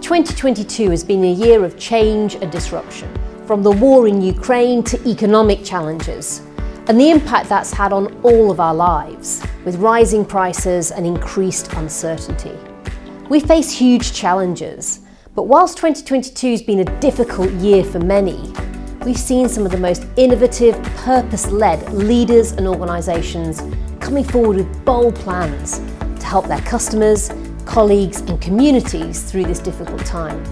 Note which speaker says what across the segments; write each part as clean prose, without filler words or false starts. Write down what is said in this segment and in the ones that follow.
Speaker 1: 2022 has been a year of change and disruption, from the war in Ukraine to economic challenges, and the impact that's had on all of our lives, with rising prices and increased uncertainty. We face huge challenges, but whilst 2022 has been a difficult year for many, we've seen some of the most innovative, purpose-led leaders and organisations coming forward with bold plans to help their customers, colleagues and communities through this difficult time.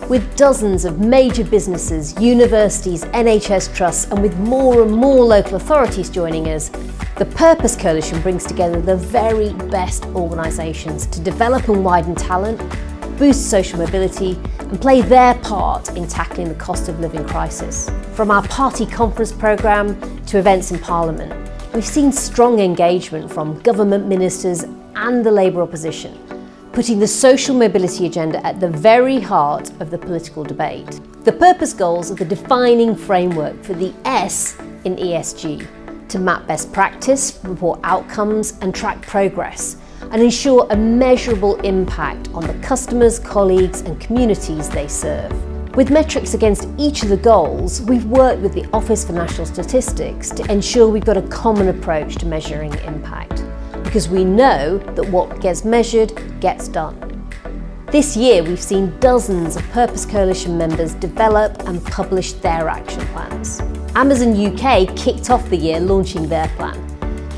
Speaker 1: With dozens of major businesses, universities, NHS trusts, and with more and more local authorities joining us, the Purpose Coalition brings together the very best organisations to develop and widen talent, boost social mobility, and play their part in tackling the cost of living crisis. From our party conference programme to events in Parliament, we've seen strong engagement from government ministers and the Labour opposition, putting the social mobility agenda at the very heart of the political debate. The purpose goals are the defining framework for the S in ESG, to map best practice, report outcomes and track progress, and ensure a measurable impact on the customers, colleagues and communities they serve. With metrics against each of the goals, we've worked with the Office for National Statistics to ensure we've got a common approach to measuring impact, because we know that what gets measured gets done. This year we've seen dozens of Purpose Coalition members develop and publish their action plans. Amazon UK kicked off the year launching their plan.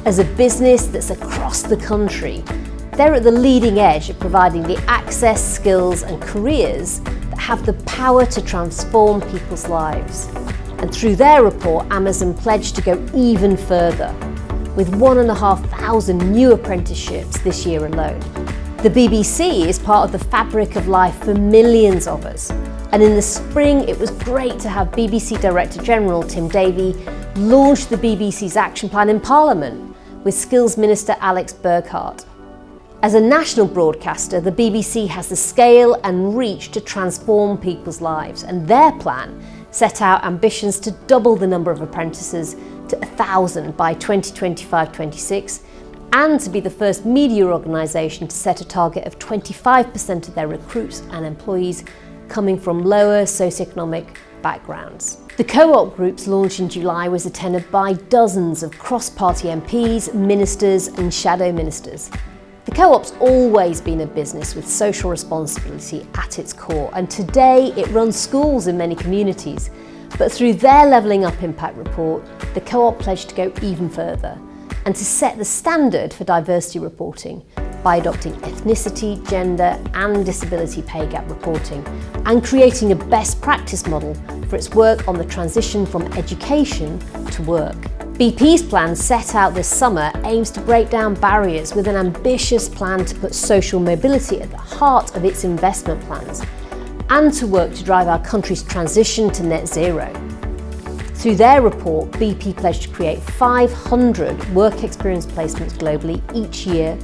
Speaker 1: As a business that's across the country, they're at the leading edge of providing the access, skills and careers that have the power to transform people's lives. And through their report, Amazon pledged to go even further, with 1,500 new apprenticeships this year alone. The BBC is part of the fabric of life for millions of us, and in the spring it was great to have BBC Director General Tim Davie launch the BBC's action plan in Parliament with Skills Minister Alex Burghart. As a national broadcaster, the BBC has the scale and reach to transform people's lives, and their plan set out ambitions to double the number of apprentices to 1,000 by 2025-26, and to be the first media organisation to set a target of 25% of their recruits and employees coming from lower socioeconomic backgrounds. The co-op group's launch in July was attended by dozens of cross-party MPs, ministers and shadow ministers. The co-op's always been a business with social responsibility at its core, and today it runs schools in many communities. But through their Levelling Up Impact report, the co-op pledged to go even further and to set the standard for diversity reporting by adopting ethnicity, gender and disability pay gap reporting, and creating a best practice model for its work on the transition from education to work. BP's plan set out this summer aims to break down barriers with an ambitious plan to put social mobility at the heart of its investment plans, and to work to drive our country's transition to net zero. Through their report, BP pledged to create 500 work experience placements globally each year,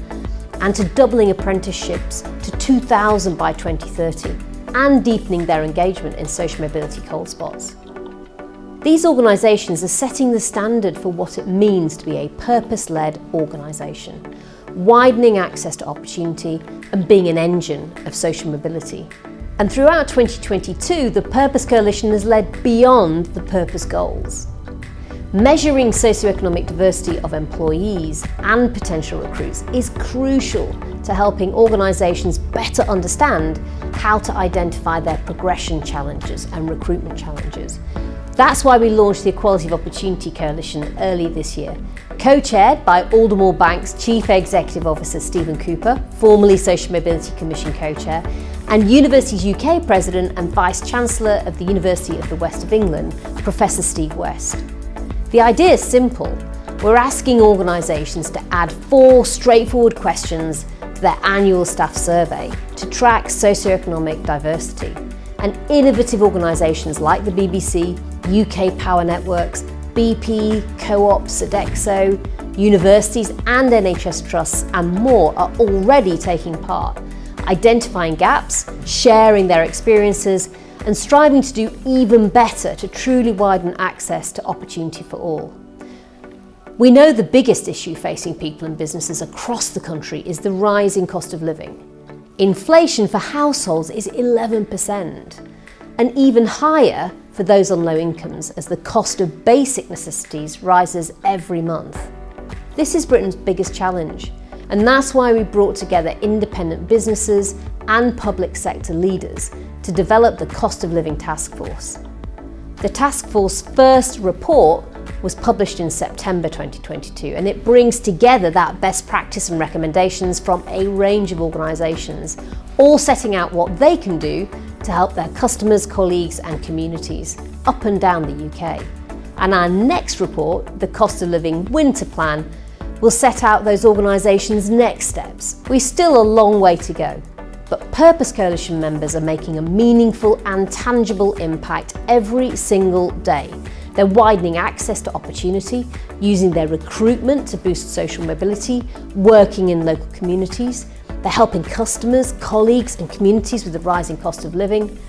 Speaker 1: and to doubling apprenticeships to 2,000 by 2030, and deepening their engagement in social mobility cold spots. These organisations are setting the standard for what it means to be a purpose-led organisation, widening access to opportunity and being an engine of social mobility. And throughout 2022, the Purpose Coalition has led beyond the purpose goals. Measuring socioeconomic diversity of employees and potential recruits is crucial to helping organisations better understand how to identify their progression challenges and recruitment challenges. That's why we launched the Equality of Opportunity Coalition early this year, co-chaired by Aldermore Bank's Chief Executive Officer Stephen Cooper, formerly Social Mobility Commission co-chair, and Universities UK President and Vice-Chancellor of the University of the West of England, Professor Steve West. The idea is simple. We're asking organisations to add 4 straightforward questions to their annual staff survey to track socioeconomic diversity. And innovative organisations like the BBC, UK Power Networks, BP, Co-op, Sodexo, universities and NHS trusts and more are already taking part, identifying gaps, sharing their experiences and striving to do even better to truly widen access to opportunity for all. We know the biggest issue facing people and businesses across the country is the rising cost of living. Inflation for households is 11%, and even higher for those on low incomes as the cost of basic necessities rises every month. This is Britain's biggest challenge, and that's why we brought together independent businesses and public sector leaders to develop the Cost of Living Task Force. The task force first report was published in September 2022, and it brings together that best practice and recommendations from a range of organisations, all setting out what they can do to help their customers, colleagues and communities up and down the UK. And our next report, the Cost of Living Winter Plan, will set out those organisations' next steps. We've still a long way to go, but Purpose Coalition members are making a meaningful and tangible impact every single day. They're widening access to opportunity, using their recruitment to boost social mobility, working in local communities. They're helping customers, colleagues and communities with the rising cost of living.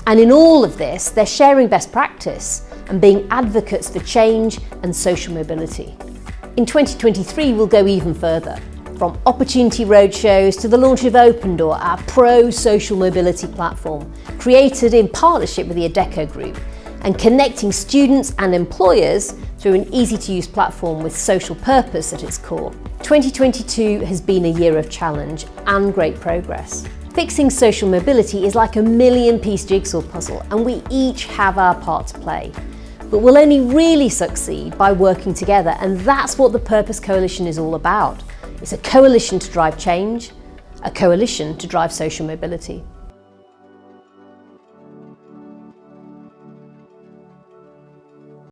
Speaker 1: And in all of this, they're sharing best practice and being advocates for change and social mobility. In 2023, we'll go even further, from opportunity roadshows to the launch of Open Door, our pro-social mobility platform, created in partnership with the Adecco Group, and connecting students and employers through an easy-to-use platform with social purpose at its core. 2022 has been a year of challenge and great progress. Fixing social mobility is like a million-piece jigsaw puzzle, and we each have our part to play. But we'll only really succeed by working together, and that's what the Purpose Coalition is all about. It's a coalition to drive change, a coalition to drive social mobility.